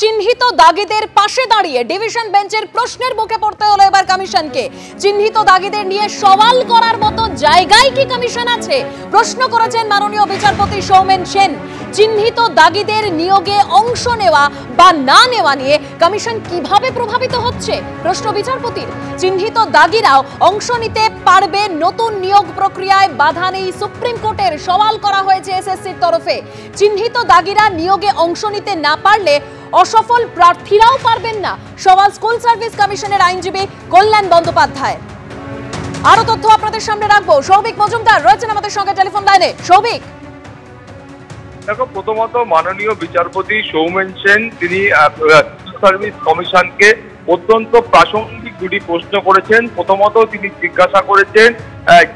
চিহ্নিত দাগিদের পাশে দাঁড়িয়ে ডিভিশন বেঞ্চের প্রশ্নের মুখে পড়তে হলো এবার কমিশনকে। চিহ্নিত দাগিদের নিয়ে সওয়াল করার মতো জায়গায় কি কমিশন আছে, প্রশ্ন করেছেন মাননীয় বিচারপতি সৌমেন সেন। চিহ্নিত দাগিদের নিয়োগে অংশ নেওয়া বা না নেওয়া নিয়ে কমিশন কিভাবে প্রভাবিত হচ্ছে প্রশ্ন বিচারপতির। চিহ্নিত দাগিরাও অংশ নিতে পারবে নতুন নিয়োগ প্রক্রিয়ায় বাধা নেই সুপ্রিম কোর্টের, সওয়াল করা হয়েছে এসএসসির তরফে। চিহ্নিত দাগিরা নিয়োগে অংশ নিতে না পারলে অসফল প্রার্থীরাও পারবেন না, সওয়াল স্কুল সার্ভিস কমিশনের আইনজীবী কল্যাণ বন্দ্যোপাধ্যায়। আরো তথ্য আপনাদের সামনে রাখবো, সৌভিক মজুমদার রয়েছেন আমাদের সঙ্গে টেলিফোন লাইনে। সৌভিক, দেখো, প্রথমত মাননীয় বিচারপতি সৌমেন সেন তিনি স্কুল সার্ভিস কমিশনকে অত্যন্ত প্রাসঙ্গিক দুটি প্রশ্ন করেছেন। প্রথমত তিনি জিজ্ঞাসা করেছেন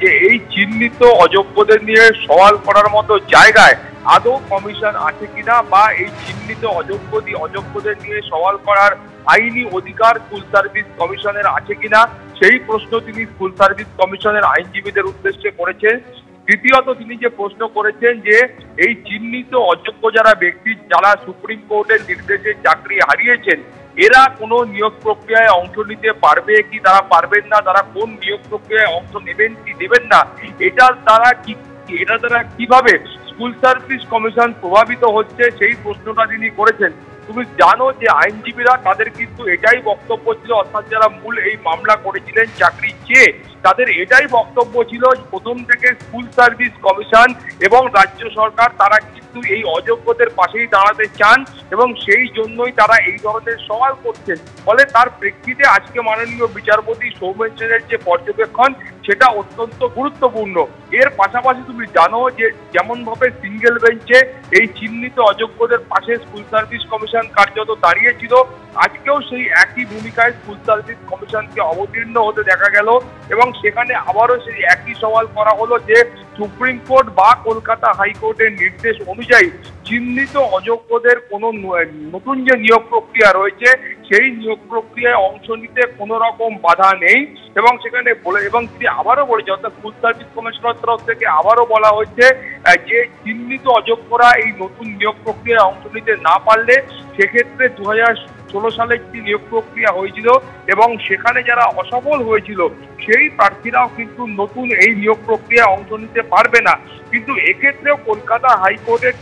যে এই চিহ্নিত অযোগ্যদের নিয়ে সওয়াল করার মতো জায়গায় আদৌ কমিশন আছে কিনা, বা এই চিহ্নিত অযোগ্যদের নিয়ে সওয়াল করার আইনি অধিকার স্কুল সার্ভিস কমিশনের আছে কিনা, সেই প্রশ্ন তিনি স্কুল সার্ভিস কমিশনের আইনজীবীদের উদ্দেশ্যে করেছেন। দ্বিতীয়ত তিনি যে প্রশ্ন করেছেন যে এই চিহ্নিত অযোগ্য যারা ব্যক্তি যারা সুপ্রিম কোর্টের নির্দেশে চাকরি হারিয়েছেন, এরা কোনো নিয়োগ প্রক্রিয়ায় অংশ নিতে পারবে কি তারা পারবেন না, তারা কোন নিয়োগ প্রক্রিয়ায় অংশ নেবেন কি নেবেন না, এটা দ্বারা কিভাবে স্কুল সার্ভিস কমিশন প্রভাবিত হচ্ছে সেই প্রশ্নটা তিনি করেছেন। তুমি জানো যে আইনজীবীরা তাদের কিন্তু এটাই বক্তব্য ছিল, অর্থাৎ যারা মূল এই মামলা করেছিলেন চাকরি চেয়ে, তাদের এটাই বক্তব্য ছিল প্রথম থেকে স্কুল সার্ভিস কমিশন এবং রাজ্য সরকার তারা কিন্তু এই অযোগ্যদের পাশেই দাঁড়াতে চান এবং সেই জন্যই তারা এই ধরনের সওয়াল করছেন। ফলে তার প্রেক্ষিতে আজকে মাননীয় বিচারপতি সৌমেন সেনের যে পর্যবেক্ষণ সেটা অত্যন্ত গুরুত্বপূর্ণ। এর পাশাপাশি তুমি জানো যে যেমন ভাবে সিঙ্গেল বেঞ্চে এই চিহ্নিত অযোগ্যদের পাশে স্কুল সার্ভিস কমিশন কার্যত দাঁড়িয়েছিল, আজকেও সেই একই ভূমিকায় স্কুল সার্ভিস কমিশনকে অবতীর্ণ হতে দেখা গেল এবং সেখানে আবারও সেই একই সওয়াল করা হলো যে সুপ্রিম কোর্ট বা কলকাতা হাইকোর্টের নির্দেশ অনুযায়ী চিহ্নিত অযোগ্যদের কোনো নতুন যে নিয়োগ প্রক্রিয়া রয়েছে সেই নিয়োগ প্রক্রিয়ায় অংশ নিতে কোনো রকম বাধা নেই এবং সেখানে এবং তিনি আবারও বলেছে, অর্থাৎ স্কুল সার্ভিস কমিশনের তরফ থেকে আবারও বলা হয়েছে যে চিহ্নিত অযোগ্যরা এই নতুন নিয়োগ প্রক্রিয়ায় অংশ নিতে না পারলে সেক্ষেত্রে 2016 সালে একটি নিয়োগ প্রক্রিয়া হয়েছিল এবং সেখানে যারা অসফল হয়েছিল সেই প্রার্থীরাও কিন্তু নতুন এই নিয়োগ প্রক্রিয়ায় অংশ নিতে পারবে না। কিন্তু এক্ষেত্রেও কলকাতা হাইকোর্টের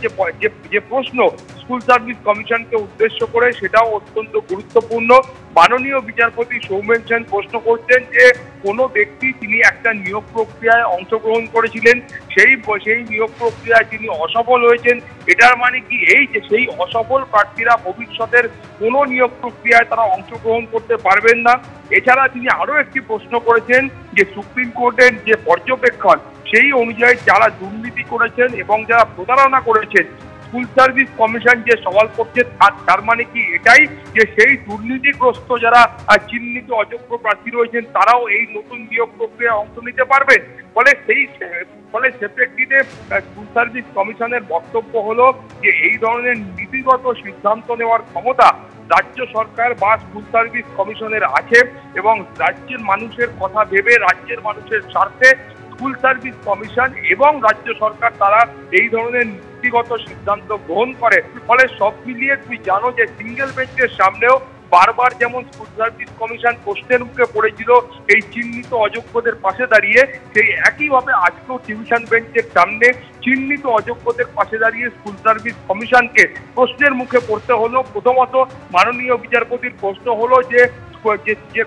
যে প্রশ্ন স্কুল সার্ভিস কমিশনকে উদ্দেশ্য করে সেটাও অত্যন্ত গুরুত্বপূর্ণ। মাননীয় বিচারপতি সৌমেন সেন প্রশ্ন করছেন যে কোনো ব্যক্তি তিনি একটা নিয়োগ প্রক্রিয়ায় অংশগ্রহণ করেছিলেন, সেই নিয়োগ প্রক্রিয়ায় তিনি অসফল হয়েছেন, এটার মানে কি এই যে সেই অসফল প্রার্থীরা ভবিষ্যতের কোনো নিয়োগ প্রক্রিয়ায় তারা অংশগ্রহণ করতে পারবেন না? এছাড়া তিনি আরো একটি প্রশ্ন করেছেন যে সুপ্রিম কোর্টের যে পর্যবেক্ষণ সেই অনুযায়ী যারা দুর্নীতি করেছেন এবং যারা প্রতারণা করেছেন স্কুল সার্ভিস কমিশন যে সওয়াল করছে তার মানে কি এটাই যে সেই দুর্নীতিগ্রস্ত যারা চিহ্নিত অযোগ্য প্রার্থী রয়েছেন তারাও এই নতুন নিয়োগ প্রক্রিয়ায় অংশ নিতে পারবেন? ফলে সে প্রেক্ষিতে স্কুল সার্ভিস কমিশনের বক্তব্য হলো যে এই ধরনের নীতিগত সিদ্ধান্ত নেওয়ার ক্ষমতা রাজ্য সরকার বা স্কুল সার্ভিস কমিশনের আছে এবং রাজ্যের মানুষের কথা ভেবে রাজ্যের মানুষের স্বার্থে স্কুল সার্ভিস কমিশন এবং রাজ্য সরকার তারা এই ধরনের নীতিগত সিদ্ধান্ত গ্রহণ করে। ফলে সব মিলিয়ে তুমি জানো যে সিঙ্গেল বেঞ্চের সামনেও বারবার যেমন স্কুল সার্ভিস কমিশন প্রশ্নের মুখে পড়েছিল এই চিহ্নিত অযোগ্যদের পাশে দাঁড়িয়ে, সেই একইভাবে আজকেও ডিভিশন বেঞ্চের সামনে চিহ্নিত অযোগ্যদের পাশে দাঁড়িয়ে স্কুল সার্ভিস কমিশনকে প্রশ্নের মুখে পড়তে হলো। প্রথমত মাননীয় বিচারপতির প্রশ্ন হলো যে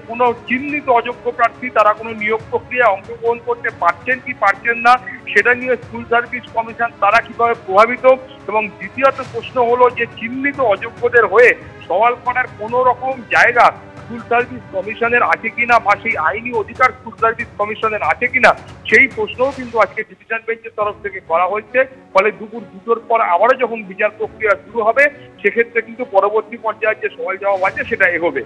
কোনো চিহ্নিত অযোগ্য প্রার্থী তারা কোনো নিয়োগ প্রক্রিয়ায় অংশগ্রহণ করতে পারছেন কি পারছেন না সেটা নিয়ে স্কুল সার্ভিস কমিশন তারা কিভাবে প্রভাবিত, এবং দ্বিতীয়ত প্রশ্ন হলো যে চিহ্নিত অযোগ্যদের হয়ে সওয়াল করার কোনো রকম জায়গা স্কুল সার্ভিস কমিশনের আছে কিনা বা সেই আইনি অধিকার স্কুল সার্ভিস কমিশনের আছে কিনা সেই প্রশ্নও কিন্তু আজকে ডিভিশন বেঞ্চের তরফ থেকে করা হচ্ছে। ফলে দুপুর 2টোর পর আবারও যখন বিচার প্রক্রিয়া শুরু হবে সেক্ষেত্রে কিন্তু পরবর্তী পর্যায়ে যে সওয়াল জবাব আছে সেটা এগোবে।